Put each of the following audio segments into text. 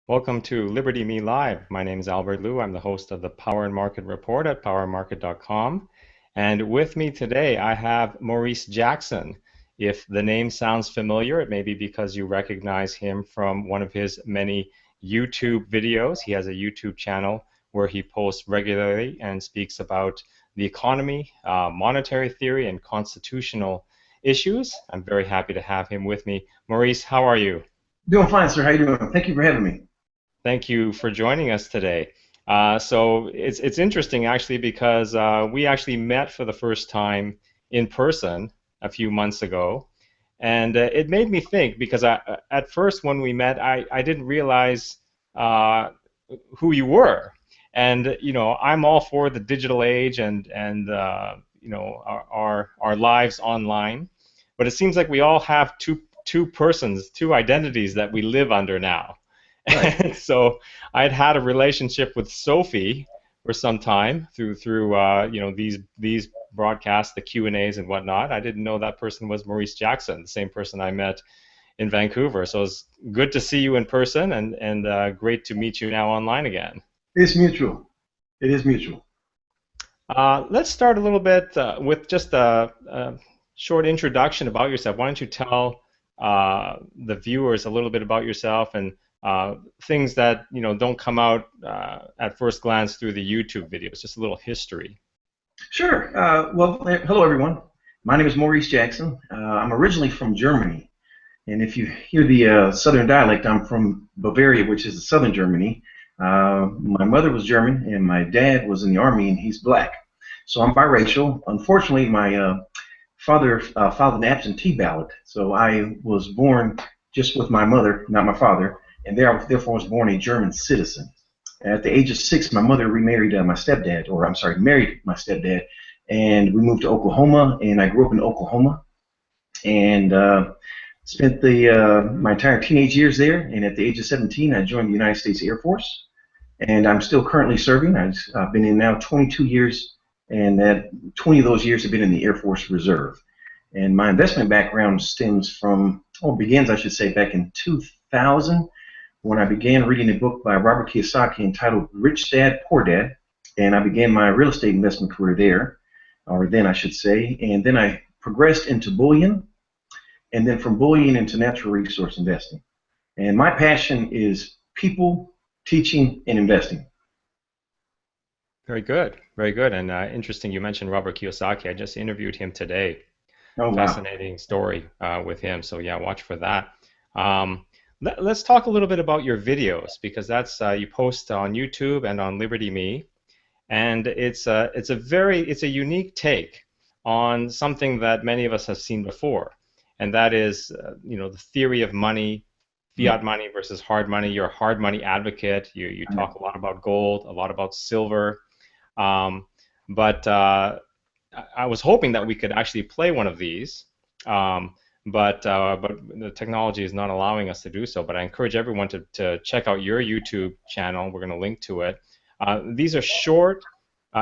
Welcome to Liberty.me Live. My name is Albert Lu. I'm the host of the Power and Market Report at powermarket.com. And with me today, I have Maurice Jackson. If the name sounds familiar, it may be because you recognize him from one of his many YouTube videos. He has a YouTube channel where he posts regularly and speaks about the economy, monetary theory, and constitutional issues. I'm very happy to have him with me. Maurice, how are you? Doing fine, sir. How you doing? Thank you for having me. Thank you for joining us today. So it's interesting actually because we actually met for the first time in person a few months ago, and it made me think because at first when we met I didn't realize uh, who you were, and I'm all for the digital age and our lives online, but it seems like we all have two persons, two identities that we live under now. Right. And so I'd had a relationship with Sophie for some time through these broadcasts, the Q&As and whatnot. I didn't know that person was Maurice Jackson, the same person I met in Vancouver. So it's good to see you in person and great to meet you now online again. It's mutual. It is mutual. Let's start a little bit with just a short introduction about yourself. Why don't you tell the viewers a little bit about yourself and things that don't come out at first glance through the YouTube videos, just a little history. Sure. Hello, everyone. My name is Maurice Jackson. I'm originally from Germany. And if you hear the southern dialect, I'm from Bavaria, which is southern Germany. My mother was German, and my dad was in the Army, and he's black. So I'm biracial. Unfortunately, my father filed an absentee ballot. So I was born just with my mother, not my father, and therefore was born a German citizen. At the age of 6, my mother remarried my stepdad, or I'm sorry, married my stepdad, and we moved to Oklahoma, and I grew up in Oklahoma, and spent my entire teenage years there. And at the age of 17, I joined the United States Air Force, and I'm still currently serving. I've been in now 22 years, and that 20 of those years have been in the Air Force Reserve. And my investment background begins, I should say, back in 2000 when I began reading a book by Robert Kiyosaki entitled Rich Dad, Poor Dad, and I began my real estate investment career there, or then I should say, and then I progressed into bullion, and then from bullion into natural resource investing. And my passion is people, teaching, and investing. Very good, very good, and interesting. You mentioned Robert Kiyosaki. I just interviewed him today. Oh, wow. Fascinating story with him. So yeah, watch for that. Let's talk a little bit about your videos because that's you post on YouTube and on Liberty.me, and it's a unique take on something that many of us have seen before, and that is the theory of money, Yeah, fiat money versus hard money. You're a hard money advocate. You I know. talk a lot about gold, a lot about silver, um, but I was hoping that we could actually play one of these, um, but the technology is not allowing us to do so. But I encourage everyone to check out your YouTube channel. We're going to link to it. These are short,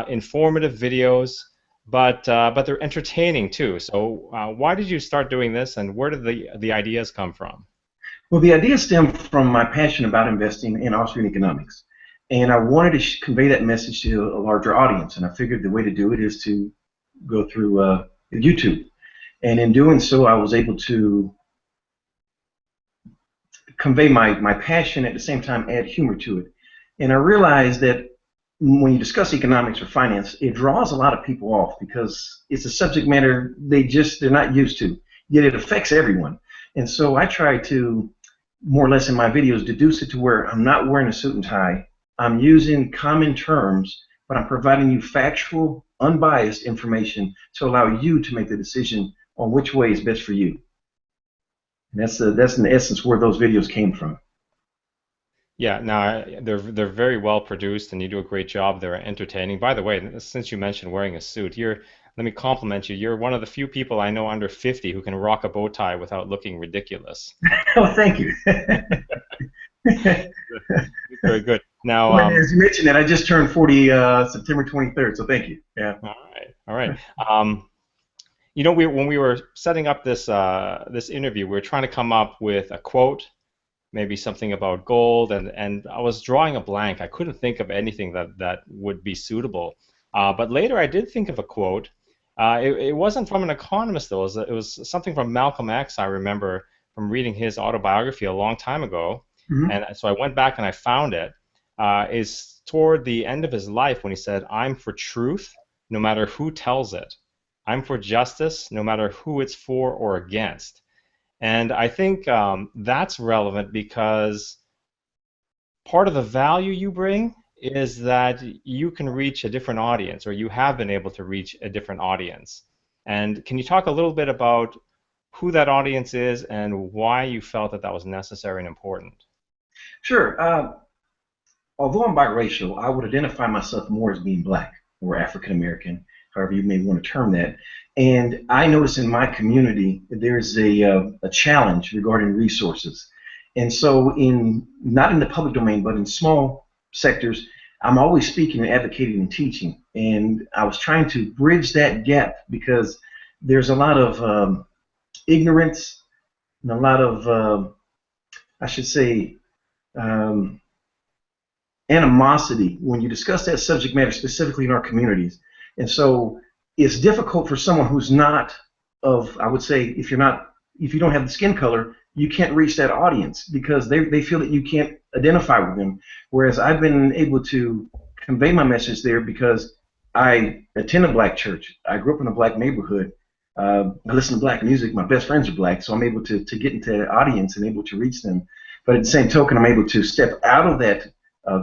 informative videos, but they're entertaining too. So why did you start doing this, and where did the ideas come from? Well, the idea stemmed from my passion about investing in Austrian economics. And I wanted to convey that message to a larger audience. And I figured the way to do it is to go through YouTube. And in doing so, I was able to convey my passion, at the same time add humor to it. And I realized that when you discuss economics or finance, it draws a lot of people off because it's a subject matter they're not used to, yet it affects everyone. And so I try to more or less in my videos deduce it to where I'm not wearing a suit and tie. I'm using common terms, but I'm providing you factual, unbiased information to allow you to make the decision on which way is best for you. And that's in essence where those videos came from. Yeah, no, they're very well produced, and you do a great job. They're entertaining. By the way, since you mentioned wearing a suit, let me compliment you. You're one of the few people I know under 50 who can rock a bow tie without looking ridiculous. Oh, thank you. Very good. Now, Well, as you mentioned that, I just turned 40 September 23rd, so thank you. Yeah. all right, all right. When we were setting up this interview, we were trying to come up with a quote maybe something about gold, and I was drawing a blank. I couldn't think of anything that would be suitable. But later I did think of a quote. It wasn't from an economist though. It was something from Malcolm X. I remember from reading his autobiography a long time ago, Hmm. and so I went back and I found it. Is toward the end of his life when he said, "I'm for truth, no matter who tells it. I'm for justice, no matter who it's for or against." And I think that's relevant because part of the value you bring is that you can reach a different audience, or you have been able to reach a different audience. And can you talk a little bit about who that audience is and why you felt that that was necessary and important? Sure. Although I'm biracial, I would identify myself more as being black or African American, however you may want to term that. And I notice in my community there's a challenge regarding resources. And so, in not in the public domain, but in small sectors, I'm always speaking and advocating and teaching. And I was trying to bridge that gap because there's a lot of ignorance and a lot of, I should say, um, animosity when you discuss that subject matter specifically in our communities. And so it's difficult for someone who's not of, I would say, if you don't have the skin color, you can't reach that audience because they feel that you can't identify with them. Whereas I've been able to convey my message there because I attend a black church. I grew up in a black neighborhood. I listen to black music. My best friends are black, so I'm able to get into that audience and able to reach them. But at the same token, I'm able to step out of that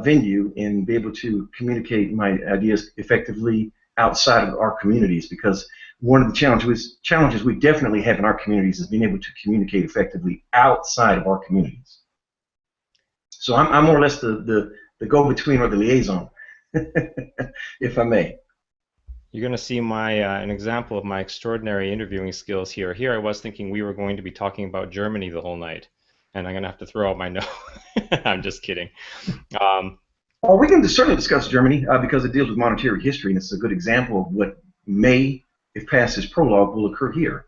venue and be able to communicate my ideas effectively outside of our communities because one of the challenges we definitely have in our communities is being able to communicate effectively outside of our communities. So I'm more or less the go-between or the liaison, if I may. You're going to see my an example of my extraordinary interviewing skills here. Here I was thinking we were going to be talking about Germany the whole night, and I'm going to have to throw out my note. I'm just kidding. Um, Well, we can certainly discuss Germany because it deals with monetary history, and it's a good example of what may, if past as prologue, will occur here,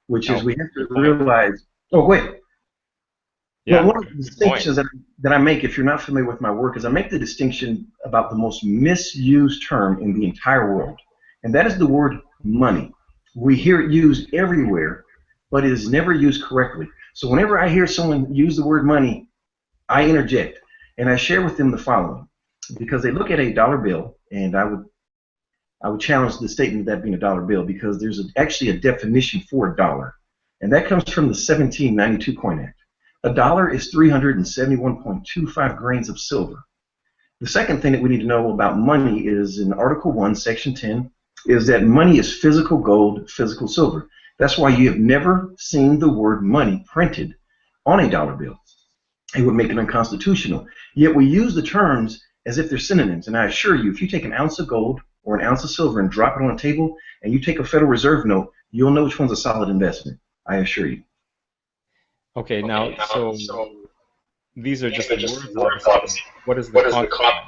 which is oh, we have to good point. realize. Oh, wait. Well, Yeah, one of the good point. distinctions that I make, if you're not familiar with my work, is I make the distinction about the most misused term in the entire world, and that is the word money. We hear it used everywhere, but it is never used correctly. So whenever I hear someone use the word money, I interject and I share with them the following, because they look at a dollar bill, and I would challenge the statement of that being a dollar bill because there's actually a definition for a dollar, and that comes from the 1792 Coin Act. A dollar is 371.25 grains of silver. The second thing that we need to know about money is in Article 1, Section 10, is that money is physical gold, physical silver. That's why you have never seen the word money printed on a dollar bill. It would make it unconstitutional. Yet we use the terms as if they're synonyms. And I assure you, if you take an ounce of gold or an ounce of silver and drop it on a table, and you take a Federal Reserve note, you'll know which one's a solid investment. I assure you. Okay, now, so these are These just are just words, words, obviously, but obviously. what is the What is the content? content?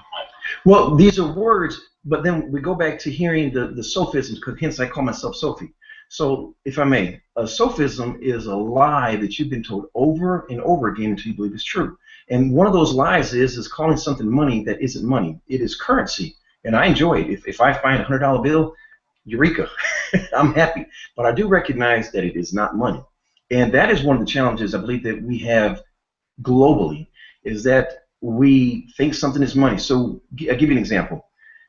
Well, these are words, but then we go back to hearing the sophisms, because hence I call myself Sophie. So, if I may, a sophism is a lie that you've been told over and over again until you believe it's true. And one of those lies is calling something money that isn't money. It is currency, and I enjoy it. If I find $100 bill, eureka, I'm happy. But I do recognize that it is not money, and that is one of the challenges I believe that we have globally is that we think something is money. So I'll give you an example.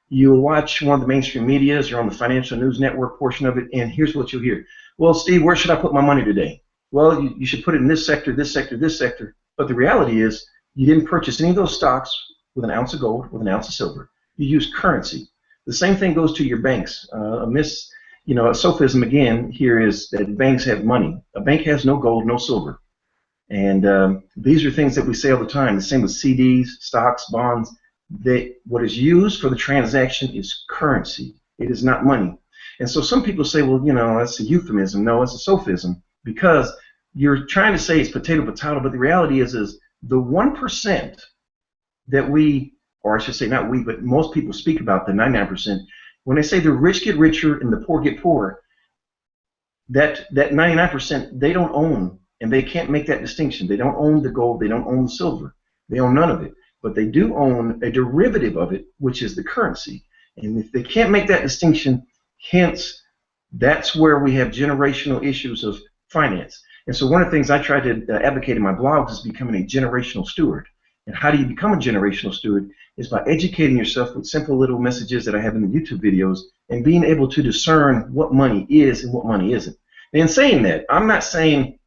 You'll watch one of the mainstream medias, you're on the financial news network portion of it, and here's what you'll hear. Well, Steve, where should I put my money today? Well, you should put it in this sector, this sector, this sector. But the reality is you didn't purchase any of those stocks with an ounce of gold, with an ounce of silver. You used currency. The same thing goes to your banks. A sophism again here is that banks have money. A bank has no gold, no silver. And these are things that we say all the time. The same with CDs, stocks, bonds. What is used for the transaction is currency. It is not money. And so some people say, well, that's a euphemism. No, it's a sophism because you're trying to say it's potato, potato, but the reality is the 1% that we, or I should say not we, but most people speak about the 99%, when they say the rich get richer and the poor get poorer, that 99%, they don't own and they can't make that distinction. They don't own the gold, they don't own the silver, they own none of it, but they do own a derivative of it, which is the currency. And if they can't make that distinction, hence that's where we have generational issues of finance. And so one of the things I try to advocate in my blogs is becoming a generational steward. And how do you become a generational steward? Is by educating yourself with simple little messages that I have in the YouTube videos and being able to discern what money is and what money isn't. And in saying that, I'm not saying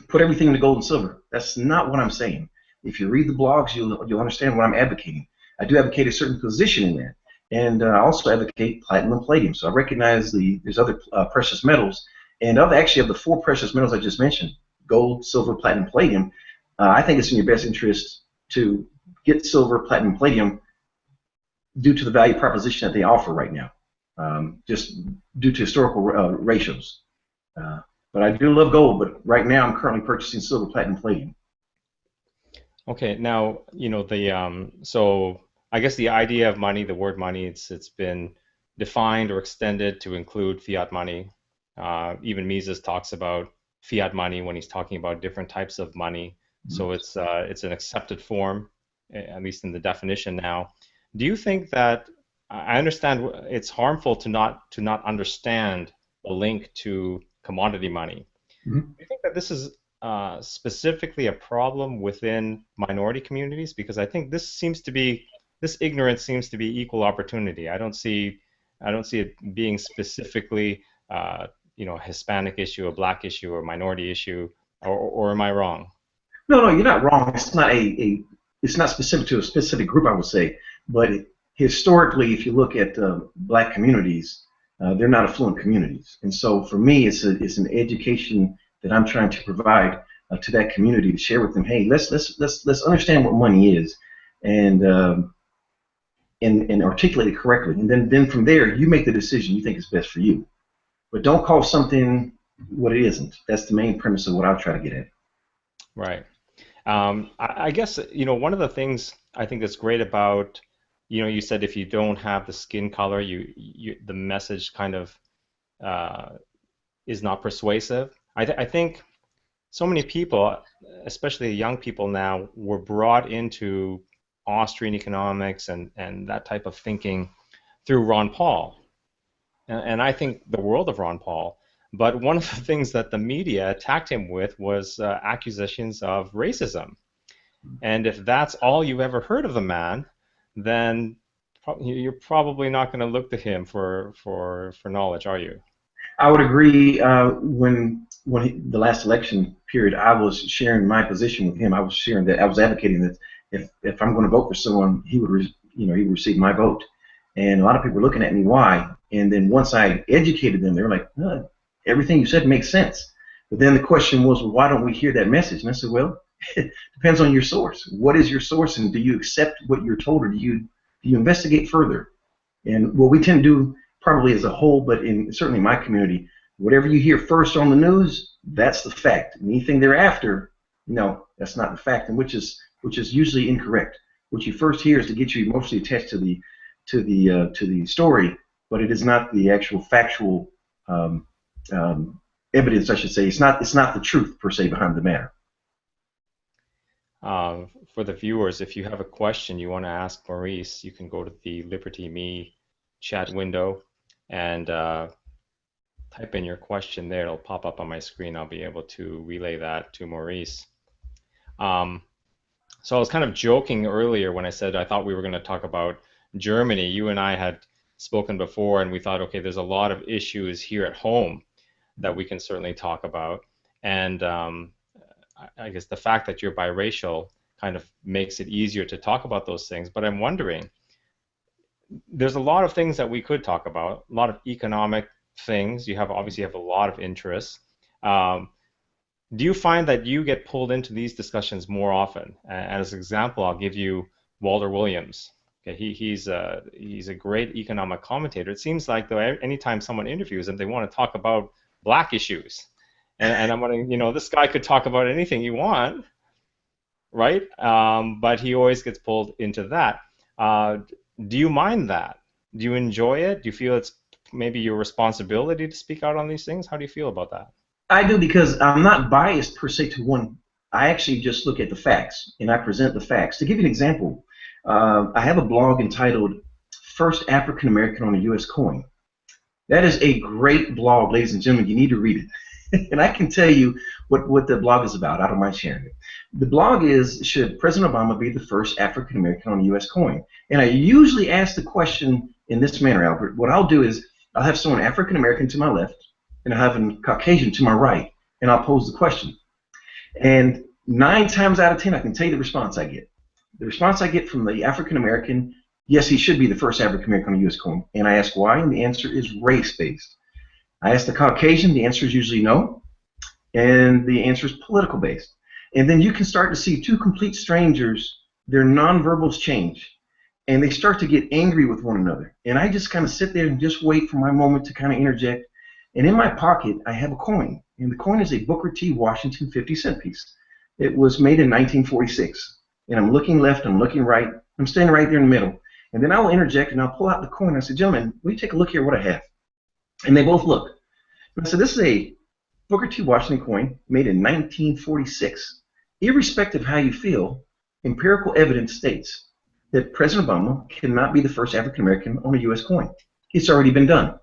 put everything into gold and silver. That's not what I'm saying. If you read the blogs, you'll understand what I'm advocating. I do advocate a certain position in that. And I also advocate platinum and palladium. So I recognize there's other precious metals. And actually of the four precious metals I just mentioned, gold, silver, platinum, palladium, I think it's in your best interest to get silver, platinum, palladium due to the value proposition that they offer right now, just due to historical ratios. But I do love gold, but right now I'm currently purchasing silver, platinum, palladium. Okay, now, so I guess the idea of money, the word money, it's been defined or extended to include fiat money. Even Mises talks about fiat money when he's talking about different types of money. So it's an accepted form, at least in the definition now. Do you think that I understand it's harmful to not understand the link to commodity money? Mm-hmm. Do you think that this is specifically a problem within minority communities? Because I think this ignorance seems to be equal opportunity. I don't see it being specifically a Hispanic issue, a black issue, or minority issue, or am I wrong? No, you're not wrong. It's not specific to a specific group, I would say. But historically, if you look at black communities, they're not affluent communities, and so for me, it's an education that I'm trying to provide to that community to share with them. Hey, let's understand what money is, and articulate it correctly, and then from there, you make the decision you think is best for you. But don't call something what it isn't. That's the main premise of what I'll try to get at. Right. I guess, one of the things I think that's great about, you said if you don't have the skin color, the message kind of is not persuasive. I think so many people, especially young people now, were brought into Austrian economics and that type of thinking through Ron Paul. And I think the world of Ron Paul. But one of the things that the media attacked him with was accusations of racism. And if that's all you've ever heard of the man, then you're probably not going to look to him for knowledge, are you? I would agree. The last election period, I was sharing my position with him. I was sharing that I was advocating that if I'm going to vote for someone, he would receive my vote. And a lot of people were looking at me, why? And then once I educated them, they were like, everything you said makes sense. But then the question was, well, why don't we hear that message? And I said, well, it depends on your source. What is your source, and do you accept what you're told, or do you investigate further? And what we tend to do, probably as a whole, but certainly in my community, whatever you hear first on the news, that's the fact. Anything thereafter, no, that's not the fact, and which is usually incorrect. What you first hear is to get you emotionally attached to the story, but it is not the actual factual evidence, I should say. It's not the truth per se behind the matter. For the viewers, if you have a question you want to ask Maurice, you can go to the Liberty.me chat window and type in your question there. It'll pop up on my screen. I'll be able to relay that to Maurice. So I was kind of joking earlier when I said I thought we were going to talk about Germany. You and I had spoken before, and we thought, okay, there's a lot of issues here at home that we can certainly talk about. And I guess the fact that you're biracial kind of makes it easier to talk about those things. But I'm wondering, there's a lot of things that we could talk about, a lot of economic things. You obviously have a lot of interests. Do you find that you get pulled into these discussions more often? As an example, I'll give you Walter Williams. Okay, he's a great economic commentator. It seems like though anytime someone interviews him, they want to talk about black issues, and I'm wondering, this guy could talk about anything you want, right? But he always gets pulled into that. Do you mind that? Do you enjoy it? Do you feel it's maybe your responsibility to speak out on these things? How do you feel about that? I do because I'm not biased per se to one. I actually just look at the facts and I present the facts. To give you an example, I have a blog entitled First African American on a U.S. Coin. That is a great blog, ladies and gentlemen. You need to read it. And I can tell you what the blog is about. I don't mind sharing it. The blog is, should President Obama be the first African American on a U.S. coin? And I usually ask the question in this manner, Albert. What I'll do is I'll have someone African American to my left, and I'll have a Caucasian to my right, and I'll pose the question. And 9 times out of 10, I can tell you the response I get. The response I get from the African American, yes, he should be the first African American on a U.S. coin. And I ask why, and the answer is race-based. I ask the Caucasian, the answer is usually no, and the answer is political based. And then you can start to see two complete strangers, their nonverbals change, and they start to get angry with one another. And I just kind of sit there and just wait for my moment to kind of interject. And in my pocket, I have a coin, and the coin is a Booker T. Washington 50-cent piece. It was made in 1946. And I'm looking left, I'm looking right, I'm standing right there in the middle. And then I'll interject and I'll pull out the coin. I say, gentlemen, will you take a look here what I have? And they both look. And I said, this is a Booker T. Washington coin made in 1946. Irrespective of how you feel, empirical evidence states that President Obama cannot be the first African American on a U.S. coin. It's already been done.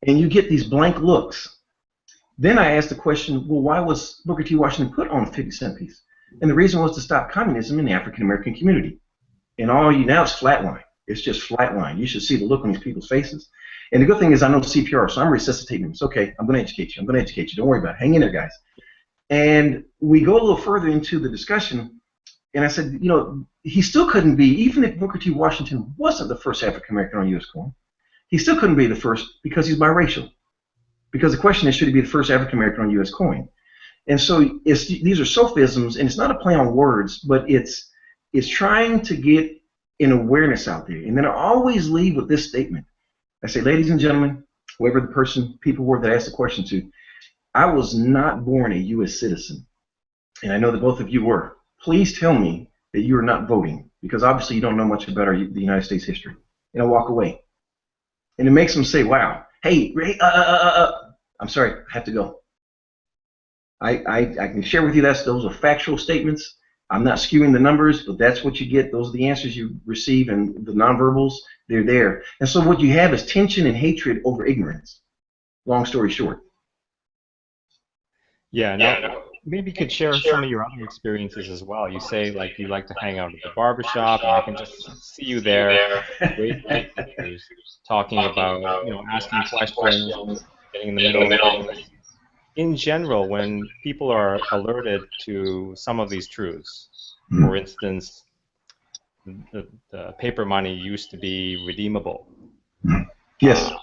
And you get these blank looks. Then I asked the question, well, why was Booker T. Washington put on a 50-cent piece? And the reason was to stop communism in the African American community. And all you now is flatline. It's just flatline. You should see the look on these people's faces. And the good thing is I know CPR, so I'm resuscitating them. It's okay. I'm going to educate you. I'm going to educate you. Don't worry about it. Hang in there, guys. And we go a little further into the discussion, and I said, you know, he still couldn't be, even if Booker T. Washington wasn't the first African American on U.S. coin, he still couldn't be the first because he's biracial. Because the question is, should he be the first African American on U.S. coin? And so these are sophisms, and it's not a play on words, but it's trying to get an awareness out there. And then I always leave with this statement. I say, ladies and gentlemen, whoever the people were that I asked the question to, I was not born a U.S. citizen. And I know that both of you were. Please tell me that you are not voting, because obviously you don't know much about the United States history. And I walk away. And it makes them say, wow, hey, I'm sorry, I have to go. I can share with you those are factual statements. I'm not skewing the numbers, but that's what you get. Those are the answers you receive, and the nonverbals, they're there. And so what you have is tension and hatred over ignorance. Long story short. Yeah, now maybe you could share some of your other experiences as well. You say like you like to hang out at the barbershop, and I can just see you there, talking about, asking questions, getting in the middle of things. In general, when people are alerted to some of these truths, for instance, the paper money used to be redeemable, yes,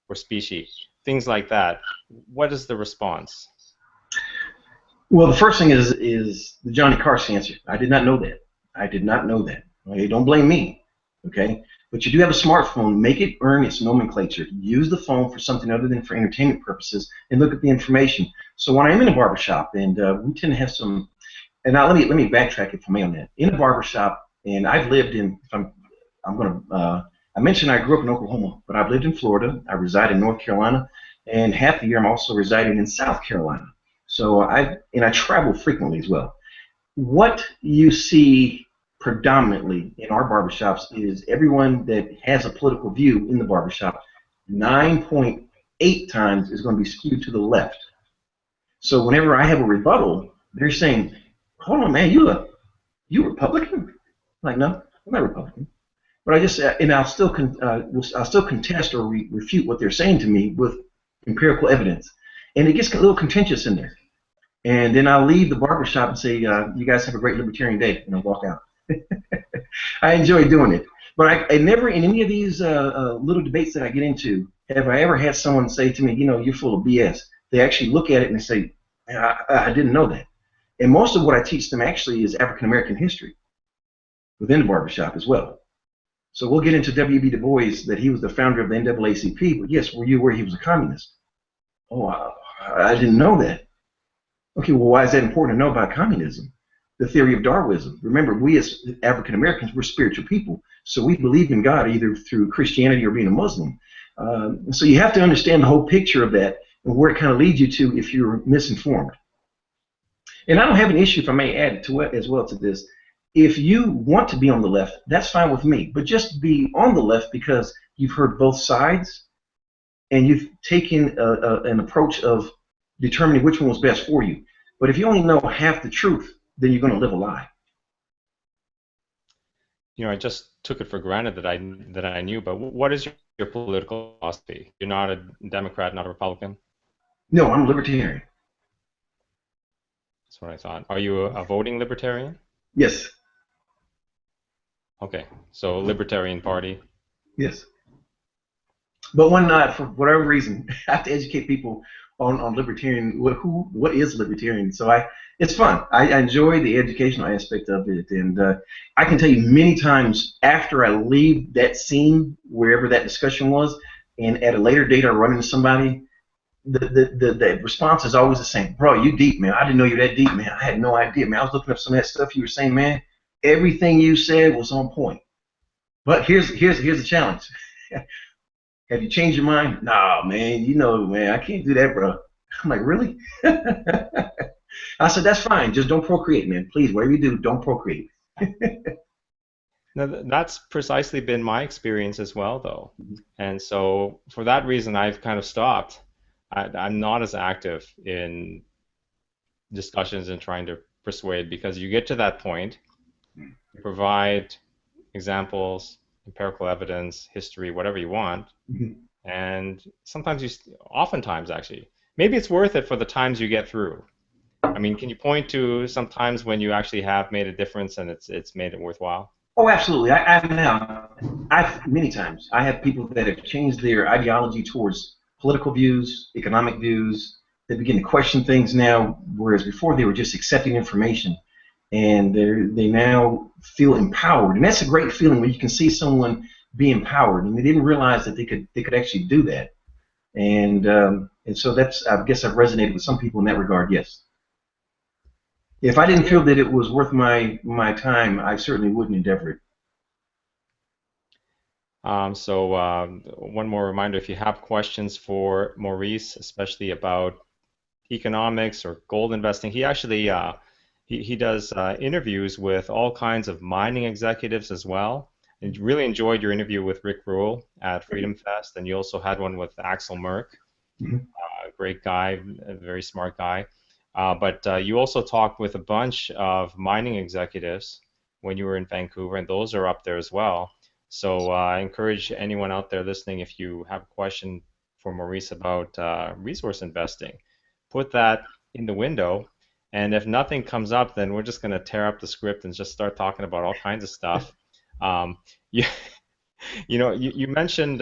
or specie, things like that, what is the response? Well, the first thing is the Johnny Carson answer. I did not know that. I did not know that. Okay, don't blame me. Okay, but you do have a smartphone. Make it earn its nomenclature. Use the phone for something other than for entertainment purposes, and look at the information. So when I'm in a barbershop, and we tend to have some, and now let me backtrack if I may on that. In a barbershop, and I've lived in. I mentioned I grew up in Oklahoma, but I've lived in Florida. I reside in North Carolina, and half the year I'm also residing in South Carolina. So I travel frequently as well. What you see predominantly in our barbershops is everyone that has a political view in the barbershop, 9.8 times is going to be skewed to the left. So whenever I have a rebuttal, they're saying, hold on, man, you Republican? I'm like, no, I'm not Republican. But I just, and I'll still contest or refute what they're saying to me with empirical evidence. And it gets a little contentious in there. And then I'll leave the barbershop and say, you guys have a great libertarian day, and I'll walk out. I enjoy doing it. But I never, in any of these little debates that I get into, have I ever had someone say to me, you're full of BS. They actually look at it and they say, I didn't know that. And most of what I teach them actually is African-American history within the barbershop as well. So we'll get into W.B. Du Bois, that he was the founder of the NAACP, but yes, were you aware he was a communist? Oh, I didn't know that. Okay, well, why is that important to know about communism? The theory of Darwinism. Remember, we as African Americans, we're spiritual people, so we believe in God either through Christianity or being a Muslim. So you have to understand the whole picture of that. and where it kind of leads you to if you're misinformed. And I don't have an issue, if I may add to it as well to this. If you want to be on the left, that's fine with me. But just be on the left because you've heard both sides and you've taken an approach of determining which one was best for you. But if you only know half the truth, then you're going to live a lie. I just took it for granted that I knew, but what is your political philosophy? You're not a Democrat, not a Republican? No, I'm libertarian. That's what I thought. Are you a voting libertarian? Yes, Okay, so Libertarian Party. yes. But when not, for whatever reason, I have to educate people on libertarian. What is libertarian? So it's fun. I enjoy the educational aspect of it, and I can tell you many times after I leave that scene, wherever that discussion was, and at a later date I run into somebody, the response is always the same. Bro, you deep, man. I didn't know you were that deep, man. I had no idea, man. I was looking up some of that stuff you were saying, man. Everything you said was on point. But here's the challenge. Have you changed your mind? Nah, man. Man, I can't do that, bro. I'm like, really? I said, that's fine. Just don't procreate, man. Please, whatever you do, don't procreate. Now, that's precisely been my experience as well, though. And so for that reason, I've kind of stopped. I'm not as active in discussions and trying to persuade because you get to that point, you provide examples, empirical evidence, history, whatever you want, and oftentimes actually, maybe it's worth it for the times you get through. I mean, can you point to some times when you actually have made a difference and it's made it worthwhile? Oh, absolutely. I've many times. I have people that have changed their ideology towards political views, economic views. They begin to question things now, whereas before they were just accepting information, and they now feel empowered. And that's a great feeling when you can see someone be empowered, and they didn't realize that they could actually do that. And so I guess I've resonated with some people in that regard. Yes. If I didn't feel that it was worth my time, I certainly wouldn't endeavor it. One more reminder, if you have questions for Maurice, especially about economics or gold investing, he actually he does interviews with all kinds of mining executives as well. And really enjoyed your interview with Rick Rule at Freedom Fest, and you also had one with Axel Merck, a great guy, a very smart guy. But you also talked with a bunch of mining executives when you were in Vancouver, and those are up there as well. So I encourage anyone out there listening, if you have a question for Maurice about resource investing, put that in the window. And if nothing comes up, then we're just going to tear up the script and just start talking about all kinds of stuff. You, you mentioned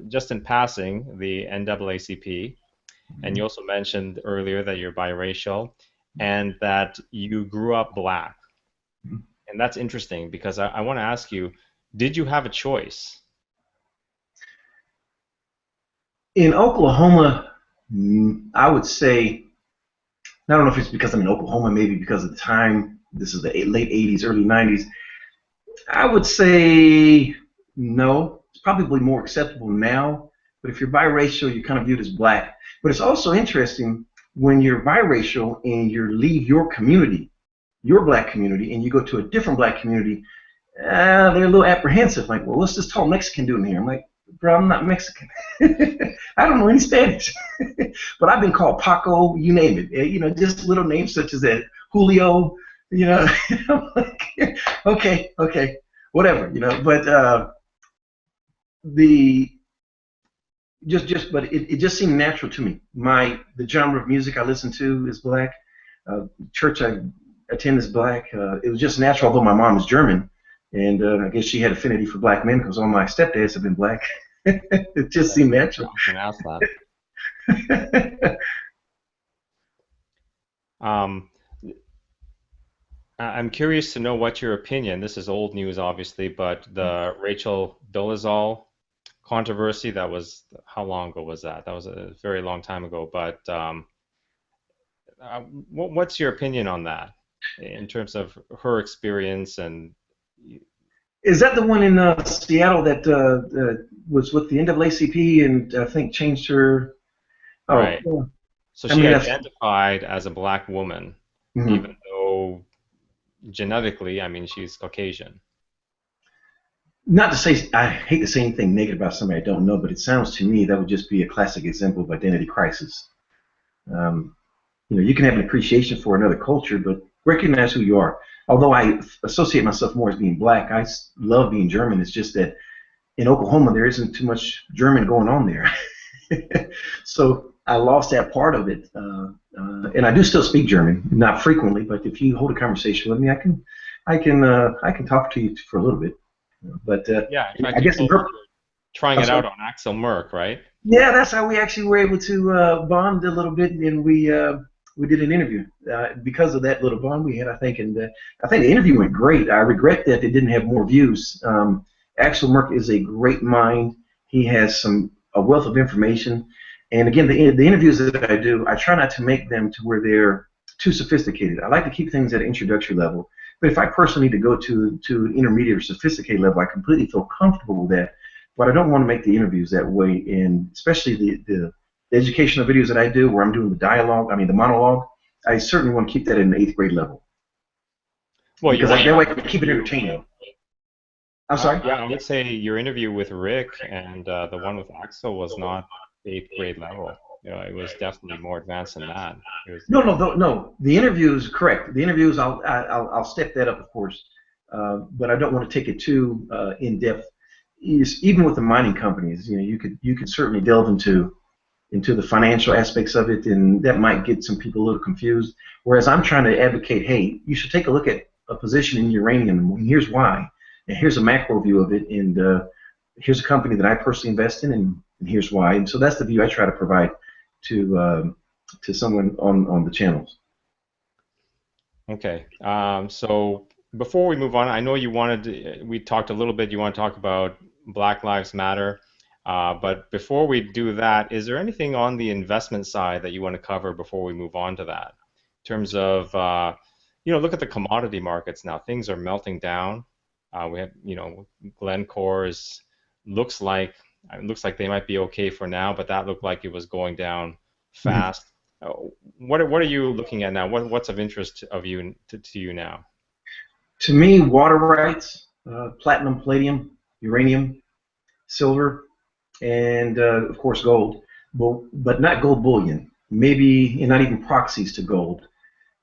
just in passing the NAACP, and you also mentioned earlier that you're biracial and that you grew up black. And that's interesting because I want to ask you, did you have a choice? In Oklahoma, I would say, I don't know if it's because I'm in Oklahoma, maybe because of the time, this is the late 80s, early 90s, I would say no. It's probably more acceptable now, but if you're biracial, you're kind of viewed as black. But it's also interesting when you're biracial and you leave your community, your black community, and you go to a different black community, they're a little apprehensive. Like, well, what's this tall Mexican doing here? I'm like, bro, I'm not Mexican. I don't know any Spanish. But I've been called Paco, you name it. Just little names such as that, Julio, I'm like, okay, whatever, But but it just seemed natural to me. The genre of music I listen to is black. Church I attend is black. It was just natural, although my mom is German, and I guess she had affinity for black men because all my stepdads have been black. It just seemed natural. I can ask that. I'm curious to know what your opinion. This is old news, obviously, but the Rachel Dolezal controversy, that was, how long ago was that? That was a very long time ago. But what's your opinion on that in terms of her experience? And is that the one in Seattle that was with the NAACP and I think changed her Oh, right? yeah. So I she mean, that's identified as a black woman, mhm. even though genetically, I mean, she's Caucasian. Not to say I hate to say anything negative about somebody I don't know, but it sounds to me that would just be a classic example of identity crisis. Um, you can have an appreciation for another culture, but recognize who you are. Although I associate myself more as being black, love being German. It's just that in Oklahoma there isn't too much German going on there, so I lost that part of it. And I do still speak German, not frequently, but if you hold a conversation with me, I can talk to you for a little bit. But Yeah, in I fact, you guess in told me her, you're trying I'm it sorry. out on Axel Merck, right? Yeah, that's how we actually were able to bond a little bit, and we did an interview because of that little bond we had, I think, and I think the interview went great. I regret that it didn't have more views. Axel Merck is a great mind. He has a wealth of information, and again, the interviews that I do, I try not to make them to where they're too sophisticated. I like to keep things at an introductory level. But if I personally need to go to intermediate or sophisticated level, I completely feel comfortable with that, but I don't want to make the interviews that way. And especially the educational videos that I do, where I'm doing the monologue, I certainly want to keep that in the eighth grade level Well, because your that way I can keep it interview, entertaining. I'm sorry. yeah, I would say your interview with Rick and the one with Axel was not eighth grade level. You know, it was definitely more advanced than that. It was, No. The interview is correct. The interviews, I'll step that up, of course, but I don't want to take it too in depth. Even with the mining companies, you could certainly delve into the financial aspects of it, and that might get some people a little confused. Whereas I'm trying to advocate, hey, you should take a look at a position in uranium, and here's why, and here's a macro view of it, and here's a company that I personally invest in, and here's why. And so that's the view I try to provide to someone on the channels. okay. So before we move on, I know we talked a little bit, you want to talk about Black Lives Matter. But before we do that, is there anything on the investment side that you want to cover before we move on to that? In terms of, look at the commodity markets now. Things are melting down. We have, Glencore looks like looks like they might be okay for now, but that looked like it was going down Mhm. fast. Uh, what are you looking at now? What's of interest to you now? To me, water rights, platinum, palladium, uranium, silver, and of course gold, but not gold bullion. Maybe, and not even proxies to gold.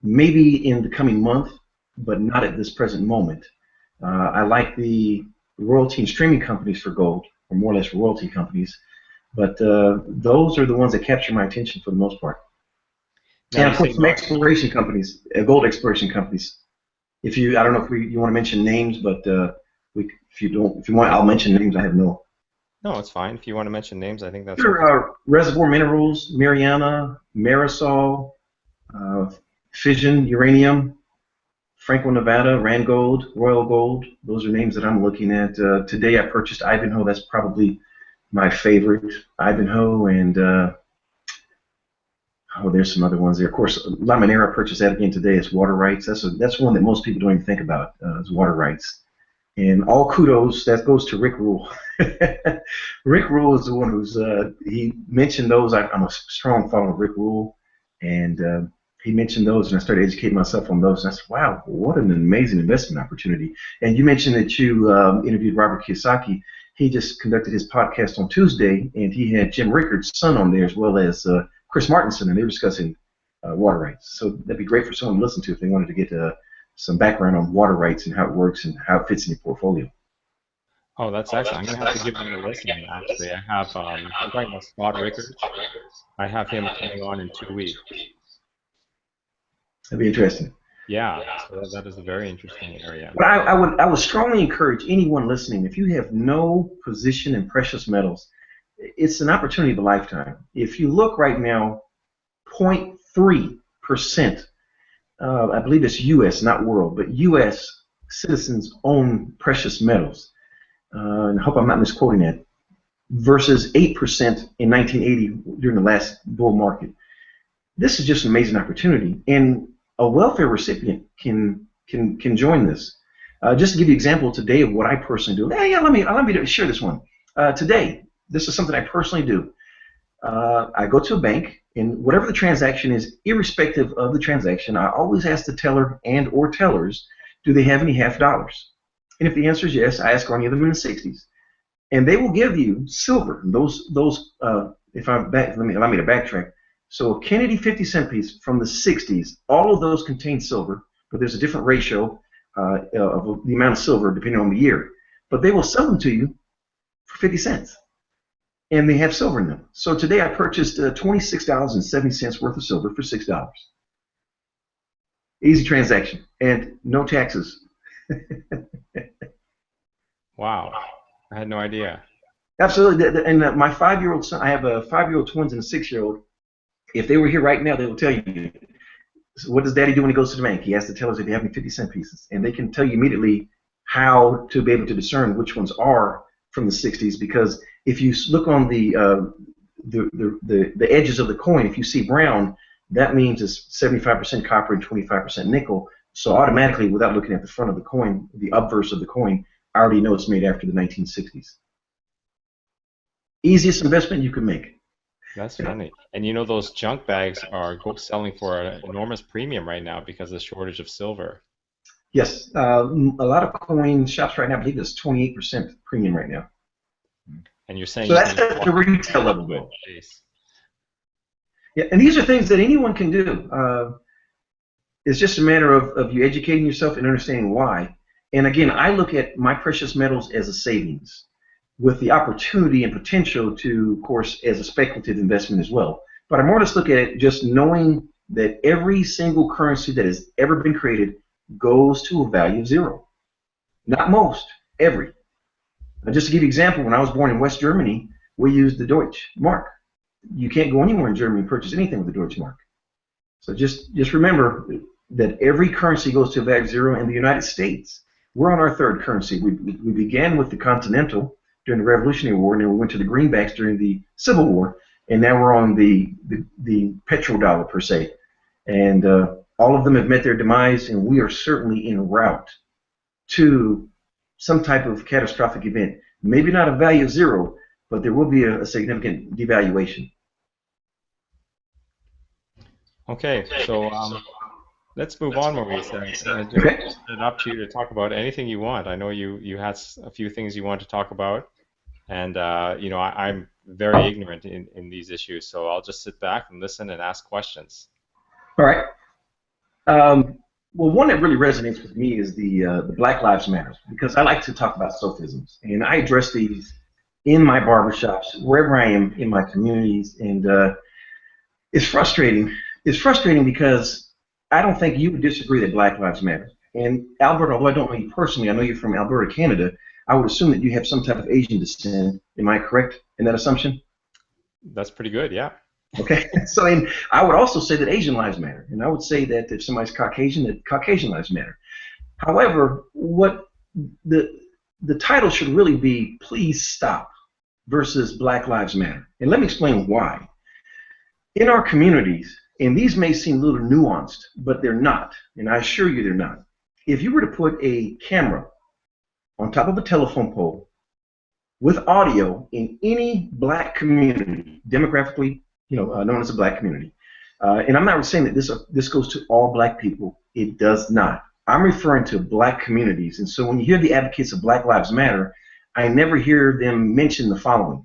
Maybe in the coming month, but not at this present moment. I like the royalty and streaming companies for gold, or more or less royalty companies, but those are the ones that capture my attention for the most part. Now And you of say course, some not. exploration companies, gold exploration companies. I don't know if you want to mention names, but if you want, I'll mention names. I have no. No, it's fine. If you want to mention names, I think that's okay. Sure, reservoir minerals, Mariana, Marisol, uh, fission, uranium, Franklin, Nevada, Rand Gold, Royal Gold. Those are names that I'm looking at. Today I purchased Ivanhoe. That's probably my favorite. Ivanhoe and there's some other ones there. Of course, Laminera purchased that again today. It's water rights. That's one that most people don't even think about. Is water rights. And all kudos that goes to Rick Rule. Rick Rule is the one he mentioned those. I'm a strong follower of Rick Rule, and he mentioned those, and I started educating myself on those. And I said, "Wow, what an amazing investment opportunity!" And you mentioned that you interviewed Robert Kiyosaki. He just conducted his podcast on Tuesday, and he had Jim Rickards' son on there as well as Chris Martinson, and they were discussing water rights. So that'd be great for someone to listen to if they wanted to get some background on water rights and how it works and how it fits in your portfolio. Oh, that's excellent. I'm gonna have to give that a listen, actually. You're talking about Scott Rickards. I have him coming on in 2 weeks. That'd be interesting. Yeah, so that is a very interesting area. But I would strongly encourage anyone listening, if you have no position in precious metals, it's an opportunity of a lifetime. If you look right now, 0.3%, I believe it's U.S., not world, but U.S. citizens own precious metals. And I hope I'm not misquoting that, versus 8% in 1980 during the last bull market. This is just an amazing opportunity, and a welfare recipient can join this. Just to give you an example today of what I personally do. Hey, yeah, let me share this one. Today, this is something I personally do. I go to a bank, and whatever the transaction is, irrespective of the transaction, I always ask the teller and or tellers, do they have any half dollars? And if the answer is yes, I ask are any of them in the 60s, and they will give you silver. If I'm back, allow me to backtrack. So a Kennedy 50-cent piece from the 60s, all of those contain silver, but there's a different ratio of the amount of silver depending on the year. But they will sell them to you for 50 cents, and they have silver in them. So today I purchased $26.70 worth of silver for $6. Easy transaction, and no taxes. Wow. I had no idea. Absolutely. And my 5-year-old son, I have a 5-year-old twins and a 6-year-old. If they were here right now, they will tell you, so what does Daddy do when he goes to the bank? He has to tell us if they have any 50-cent pieces, and they can tell you immediately how to be able to discern which ones are from the 60s. Because if you look on the edges of the coin, if you see brown, that means it's 75% copper and 25% nickel. So automatically, without looking at the front of the coin, the obverse of the coin, I already know it's made after the 1960s. Easiest investment you can make. That's funny. And you know, those junk bags are selling for an enormous premium right now because of the shortage of silver. Yes, a lot of coin shops right now, I believe it's 28% premium right now. And you're saying So you that's can at the retail level, good though. place. Yeah, and these are things that anyone can do. It's just a matter of you educating yourself and understanding why. And again, I look at my precious metals as a savings, with the opportunity and potential to, of course, as a speculative investment as well. But I more or less look at it just knowing that every single currency that has ever been created goes to a value of zero. Not most, every. Now, just to give you an example, when I was born in West Germany, we used the Deutsche Mark. You can't go anywhere in Germany and purchase anything with the Deutsche Mark. So just remember that every currency goes to a value of zero. In the United States, we're on our third currency. We began with the Continental during the Revolutionary War, and then we went to the greenbacks during the Civil War, and now we're on the petrodollar per se. And all of them have met their demise, and we are certainly en route to some type of catastrophic event. Maybe not a value of zero, but there will be a significant devaluation. Okay, so let's move on, Maurice. I just Okay. open it up to you to talk about anything you want. I know you had a few things you want to talk about, and you know, I'm very ignorant in these issues, so I'll just sit back and listen and ask questions. All right. Well, one that really resonates with me is the Black Lives Matter, because I like to talk about sophisms, and I address these in my barbershops, wherever I am in my communities, and it's frustrating. It's frustrating because I don't think you would disagree that Black Lives Matter. And Albert, although I don't know you personally, I know you're from Alberta, Canada, I would assume that you have some type of Asian descent. Am I correct in that assumption? That's pretty good, yeah. Okay, so and I would also say that Asian lives matter, and I would say that if somebody's Caucasian, that Caucasian lives matter. However, what the title should really be, Please Stop versus Black Lives Matter. And let me explain why. In our communities, and these may seem a little nuanced, but they're not, and I assure you they're not. If you were to put a camera on top of a telephone pole with audio in any black community, demographically, known as a black community, and I'm not saying that this goes to all black people. It does not. I'm referring to black communities, and so when you hear the advocates of Black Lives Matter, I never hear them mention the following.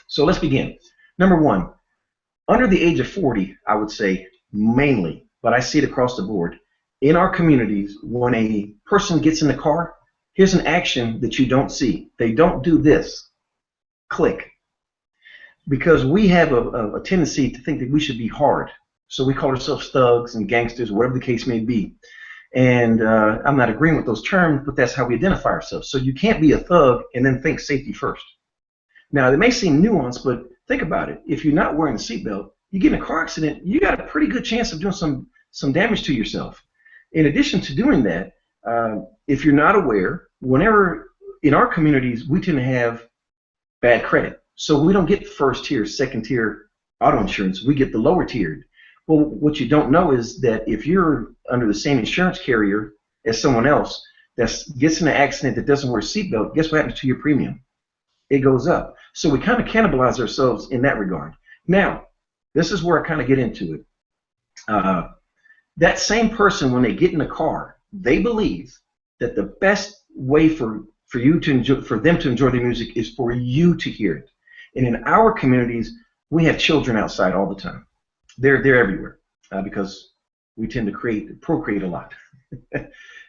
So let's begin. Number one, under the age of 40, I would say mainly, but I see it across the board. In our communities, when a person gets in the car, here's an action that you don't see. They don't do this. Click. Because we have a tendency to think that we should be hard. So we call ourselves thugs and gangsters, whatever the case may be. And I'm not agreeing with those terms, but that's how we identify ourselves. So you can't be a thug and then think safety first. Now, it may seem nuanced, but think about it. If you're not wearing a seatbelt, you get in a car accident, you got a pretty good chance of doing some damage to yourself. In addition to doing that, if you're not aware, whenever in our communities, we tend to have bad credit. So we don't get first tier, second tier auto insurance. We get the lower tiered. Well, what you don't know is that if you're under the same insurance carrier as someone else that gets in an accident that doesn't wear a seatbelt, guess what happens to your premium? It goes up. So we kind of cannibalize ourselves in that regard. Now, this is where I kind of get into it. That same person, when they get in the car, they believe that the best way for you to enjoy, for them to enjoy the music is for you to hear it. And in our communities, we have children outside all the time. They're everywhere because we tend to procreate a lot.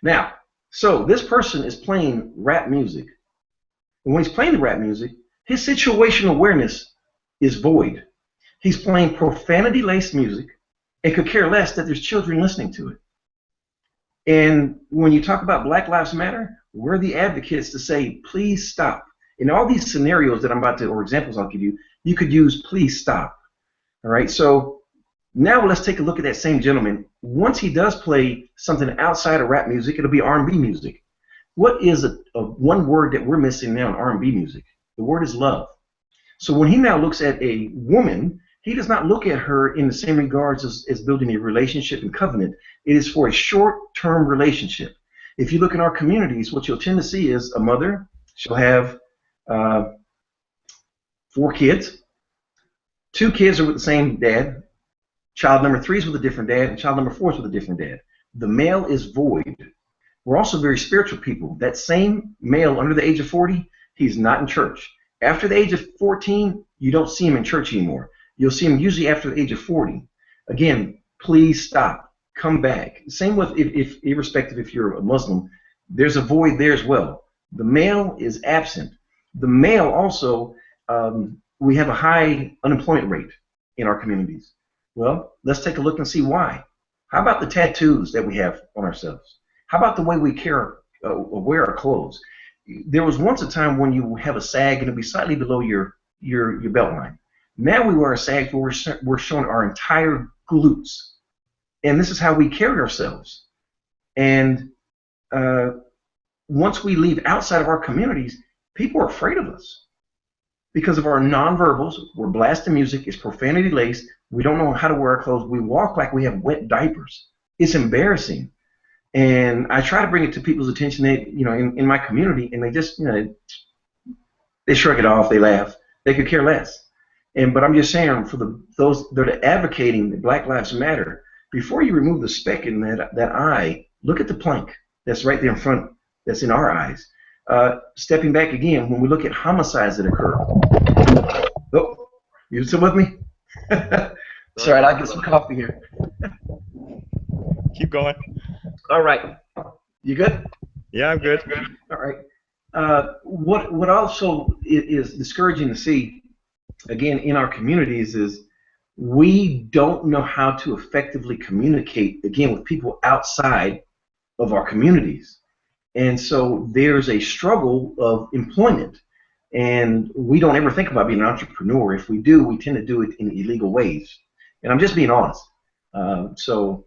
Now, so this person is playing rap music. And when he's playing the rap music, his situational awareness is void. He's playing profanity-laced music and could care less that there's children listening to it. And when you talk about Black Lives Matter, we're the advocates to say, please stop. In all these scenarios that I'm about to, or examples I'll give you, you could use please stop. All right, so now let's take a look at that same gentleman. Once he does play something outside of rap music, it'll be R&B music. What is a one word that we're missing now in R&B music? The word is love. So when he now looks at a woman, he does not look at her in the same regards as building a relationship and covenant. It is for a short-term relationship. If you look in our communities, what you'll tend to see is a mother, she'll have 4 kids. 2 kids are with the same dad. Child number 3 is with a different dad, and child number 4 is with a different dad. The male is void. We're also very spiritual people. That same male under the age of 40, he's not in church. After the age of 14, you don't see him in church anymore. You'll see him usually after the age of 40. Again, please stop. Come back. Same with if irrespective if you're a Muslim, there's a void there as well. The male is absent. The male also, we have a high unemployment rate in our communities. Well, let's take a look and see why. How about the tattoos that we have on ourselves? How about the way we wear our clothes? There was once a time when you have a sag and it'd be slightly below your belt line. Now we wear a sag where we're showing our entire glutes. And this is how we carry ourselves. And once we leave outside of our communities, people are afraid of us because of our nonverbals. We're blasting music. It's profanity laced. We don't know how to wear our clothes. We walk like we have wet diapers. It's embarrassing. And I try to bring it to people's attention that, in my community, and they just, they shrug it off. They laugh. They could care less. But I'm just saying, for those that are advocating that Black Lives Matter, before you remove the speck in that eye, look at the plank that's right there in front, that's in our eyes. Stepping back again, when we look at homicides that occur. Oh, you still with me? Sorry, I'll get some coffee here. Keep going. All right. You good? Yeah, I'm good. All right. What also is discouraging to see, again, in our communities is we don't know how to effectively communicate, again, with people outside of our communities. And so there's a struggle of employment. And we don't ever think about being an entrepreneur. If we do, we tend to do it in illegal ways. And I'm just being honest. So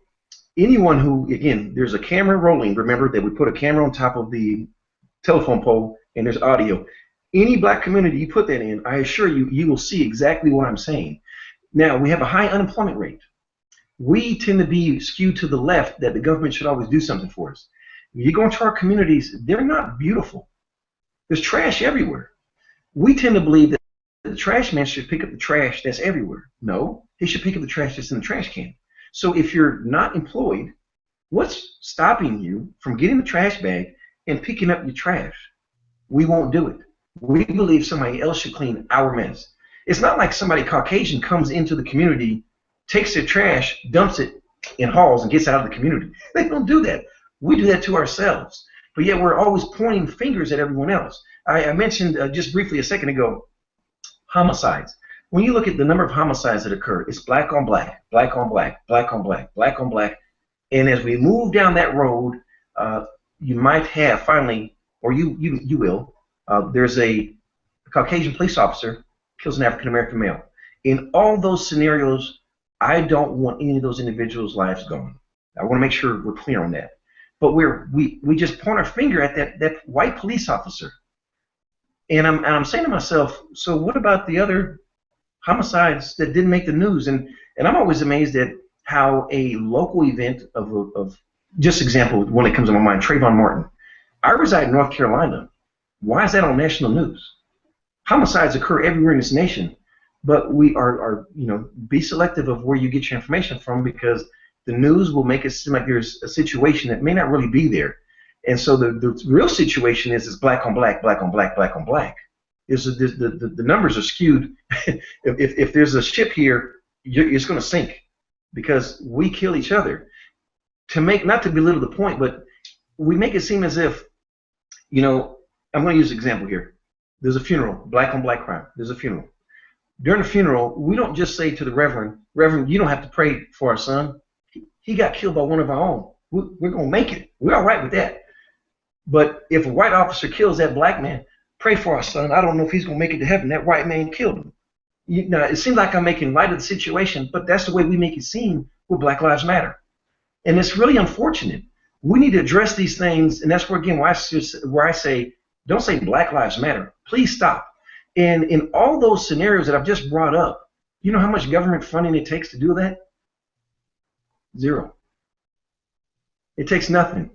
anyone who, again, there's a camera rolling. Remember that we put a camera on top of the telephone pole, and there's audio. Any black community you put that in, I assure you, you will see exactly what I'm saying. Now, we have a high unemployment rate. We tend to be skewed to the left that the government should always do something for us. You go into our communities, they're not beautiful. There's trash everywhere. We tend to believe that the trash man should pick up the trash that's everywhere. No, he should pick up the trash that's in the trash can. So if you're not employed, what's stopping you from getting the trash bag and picking up your trash? We won't do it. We believe somebody else should clean our mess. It's not like somebody Caucasian comes into the community, takes their trash, dumps it in halls, and gets out of the community. They don't do that. We do that to ourselves. But yet we're always pointing fingers at everyone else. I mentioned just briefly a second ago, homicides. When you look at the number of homicides that occur, it's black on black, black on black, black on black, black on black. And as we move down that road, you might have finally, or you will, there's a Caucasian police officer kills an African-American male. In all those scenarios, I don't want any of those individuals' lives gone. I want to make sure we're clear on that. But we just point our finger at that white police officer. And I'm saying to myself, so what about the other homicides that didn't make the news? And I'm always amazed at how a local event of just example, one that comes to my mind, Trayvon Martin. I reside in North Carolina. Why is that on national news? Homicides occur everywhere in this nation. but we are be selective of where you get your information from, because the news will make it seem like there's a situation that may not really be there. And so the real situation is black on black, black on black, black on black. The numbers are skewed. If there's a ship here, it's going to sink because we kill each other. Not to belittle the point, but we make it seem as if, I'm going to use an example here. There's a funeral, black on black crime. There's a funeral. During the funeral, we don't just say to the Reverend, you don't have to pray for our son. He got killed by one of our own. We're going to make it. We're all right with that. But if a white officer kills that black man, pray for our son. I don't know if he's going to make it to heaven. That white man killed him. Now, it seems like I'm making light of the situation, but that's the way we make it seem with Black Lives Matter. And it's really unfortunate. We need to address these things, and that's where, again, where I say, don't say Black Lives Matter. Please stop. And in all those scenarios that I've just brought up, you know how much government funding it takes to do that? Zero. It takes nothing.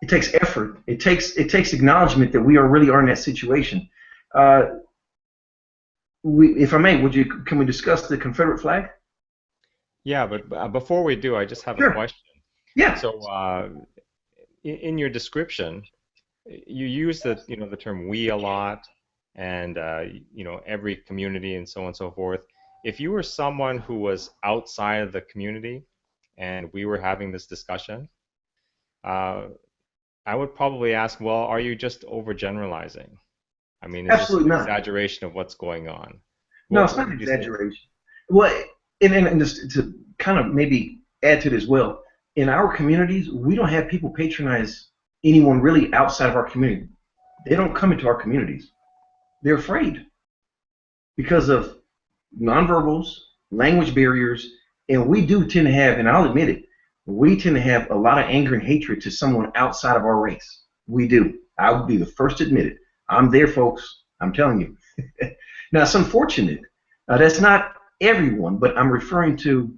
It takes effort. It takes acknowledgement that we really are in that situation. If I may, can we discuss the Confederate flag? Yeah, but before we do, I just have Sure. a question. Yeah. So, in your description, you use the term "we" a lot, and every community and so on and so forth. If you were someone who was outside of the community, and we were having this discussion, I would probably ask, well, are you just overgeneralizing? I mean, is this Absolutely an not. exaggeration of what's going on? No, What it's what not an would you say? exaggeration. Well, and just to kind of maybe add to it as well, in our communities, we don't have people patronize anyone really outside of our community. They don't come into our communities. They're afraid because of nonverbals, language barriers, and we do tend to have, and I'll admit it, we tend to have a lot of anger and hatred to someone outside of our race. We do. I would be the first to admit it. I'm there, folks. I'm telling you. Now, it's unfortunate. That's not everyone, but I'm referring to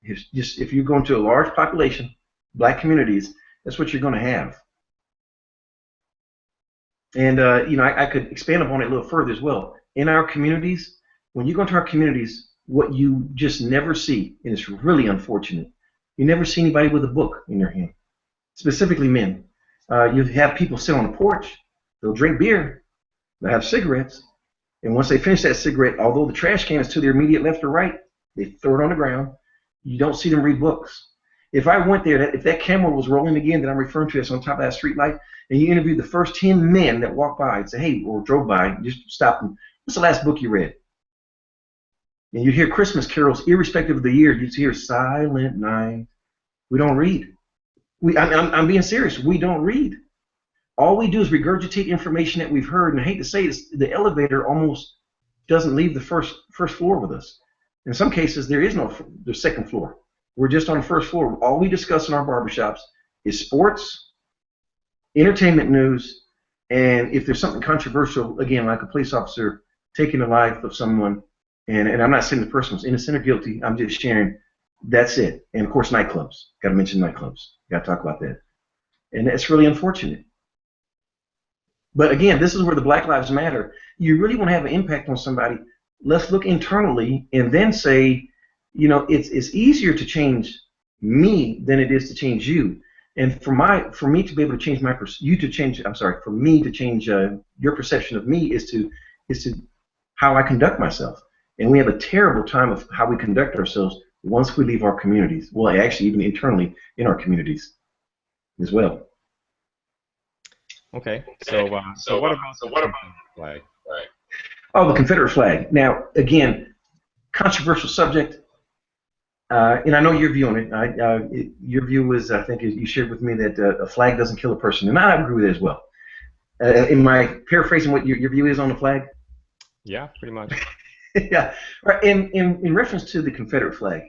if you go into a large population, black communities, that's what you're going to have. And I could expand upon it a little further as well. In our communities, when you go into our communities, what you just never see, and it's really unfortunate, you never see anybody with a book in their hand, specifically men. You have people sit on the porch, they'll drink beer, they'll have cigarettes, and once they finish that cigarette, although the trash can is to their immediate left or right, they throw it on the ground. You don't see them read books. If I went there, if that camera was rolling again that I'm referring to, that's on top of that street light, and you interviewed the first 10 men that walked by and say, hey, or drove by, just stop them, what's the last book you read? And you'd hear Christmas carols, irrespective of the year, you'd hear Silent Night. We don't read. I'm being serious. We don't read. All we do is regurgitate information that we've heard, and I hate to say this, the elevator almost doesn't leave the first floor with us. In some cases, there is no the second floor. We're just on the first floor. All we discuss in our barbershops is sports, entertainment news, and if there's something controversial, again, like a police officer taking the life of someone, and I'm not saying the person was innocent or guilty, I'm just sharing, that's it. And of course, nightclubs. Got to mention nightclubs. Got to talk about that. And that's really unfortunate. But again, this is where the Black Lives Matter. You really want to have an impact on somebody. Let's look internally and then say, it's easier to change me than it is to change you. And for me to be able to change for me to change your perception of me is to how I conduct myself. And we have a terrible time of how we conduct ourselves once we leave our communities. Well, actually, even internally in our communities as well. Okay. So what about the Confederate flag? Oh, the Confederate flag. Now, again, controversial subject, and I know your view on it. Your view was, I think, you shared with me that a flag doesn't kill a person, and I agree with it as well. Am I paraphrasing what your view is on the flag? Yeah, pretty much. Yeah. Right. In reference to the Confederate flag,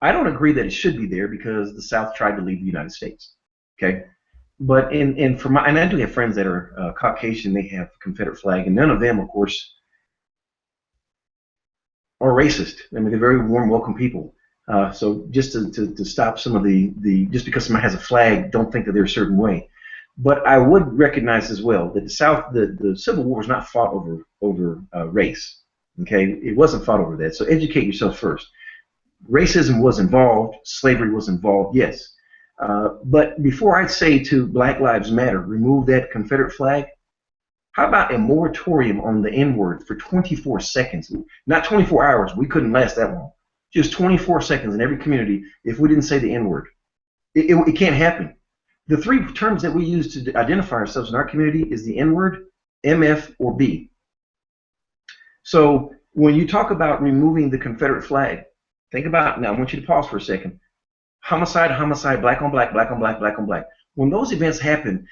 I don't agree that it should be there because the South tried to leave the United States. Okay. But and I do have friends that are Caucasian. They have Confederate flag, and none of them, of course, are racist. I mean, they're very warm, welcome people. So just to stop some of the just because somebody has a flag, don't think that they're a certain way. But I would recognize as well that the Civil War was not fought over race. Okay, it wasn't fought over that. So educate yourself first. Racism was involved, slavery was involved, yes. But before I say to Black Lives Matter, remove that Confederate flag, how about a moratorium on the N word for 24 seconds? Not 24 hours, we couldn't last that long. Just 24 seconds in every community if we didn't say the N word. It can't happen. The three terms that we use to identify ourselves in our community is the N word, MF, or B. So when you talk about removing the Confederate flag, think about, now I want you to pause for a second. Homicide, homicide, black on black, black on black, black on black. When those events happen,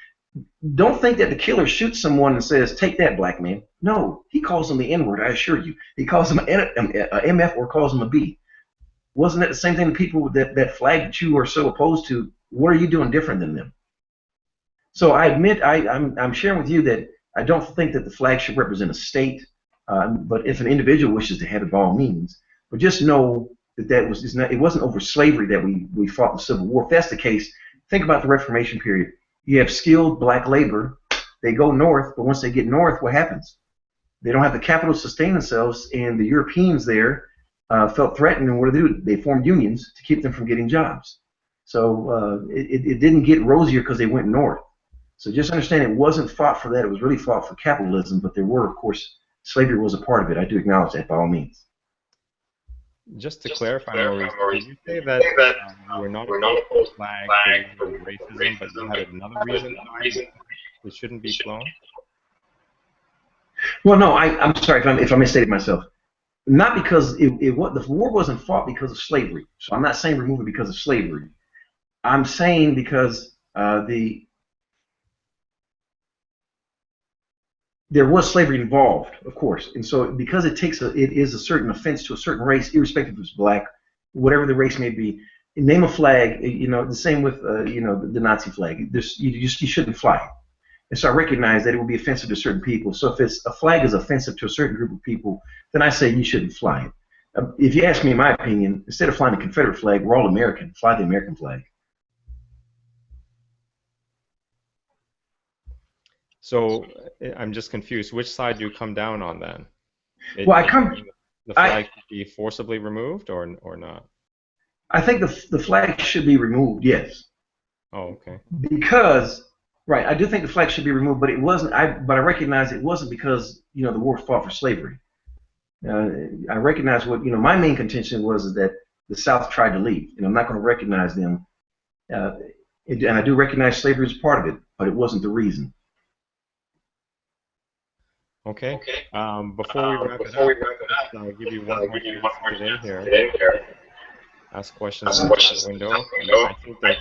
don't think that the killer shoots someone and says, take that, black man. No, he calls them the N-word, I assure you. He calls them a MF or calls them a B. Wasn't that the same thing to people that flag that you are so opposed to? What are you doing different than them? So I admit I'm sharing with you that I don't think that the flag should represent a state, but if an individual wishes to have it, by all means. But just know that it wasn't over slavery that we fought the Civil War. If that's the case, think about the Reformation period. You have skilled black labor. They go north, but once they get north, what happens? They don't have the capital to sustain themselves, and the Europeans there felt threatened, and what do? They formed unions to keep them from getting jobs. So it didn't get rosier because they went north. So just understand it wasn't fought for that. It was really fought for capitalism, but there were, of course, slavery was a part of it. I do acknowledge that by all means. Just to clarify, Maurice, did you say that you were not opposed to the flag for reasons of racism, but you had another reason why it shouldn't be flown? Well, no, I'm sorry if I misstated myself. Not because the war wasn't fought because of slavery. So I'm not saying remove it because of slavery. I'm saying because there was slavery involved, of course, and so because it is a certain offense to a certain race, irrespective if it's black, whatever the race may be. Name a flag, the same with the Nazi flag. You shouldn't fly it. And so I recognize that it would be offensive to certain people. So if a flag is offensive to a certain group of people, then I say you shouldn't fly it. If you ask me my opinion, instead of flying the Confederate flag, we're all American. Fly the American flag. So I'm just confused. Which side do you come down on then? Well, The flag should be forcibly removed or not? I think the flag should be removed. Yes. Oh, okay. Because right, I do think the flag should be removed, but it wasn't. But I recognize it wasn't because the war fought for slavery. I recognize my main contention was that the South tried to leave, and I'm not going to recognize them. And I do recognize slavery is part of it, but it wasn't the reason. Okay. Before we wrap it up, I'll give you one more chance to get in here. Ask questions in the window. I think that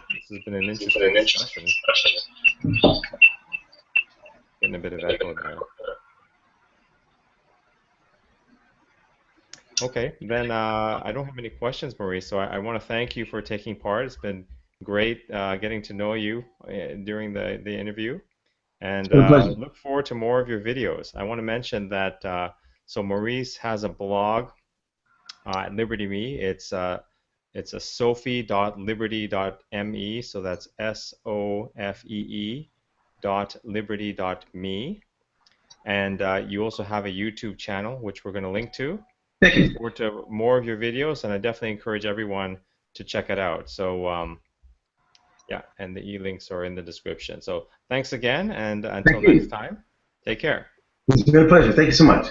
this has been an interesting discussion. Getting a bit of echo there. Okay, then I don't have any questions, Maurice, so I want to thank you for taking part. It's been great getting to know you during the interview, and look forward to more of your videos. I want to mention that so Maurice has a blog at Liberty.me. It's a sophie.liberty.me, so that's SOFEE.liberty.me, and you also have a YouTube channel which we're going to link to. Thank you. Look forward to more of your videos, and I definitely encourage everyone to check it out. So yeah, and the e-links are in the description. So thanks again, and until next time, take care. It's been a pleasure. Thank you so much.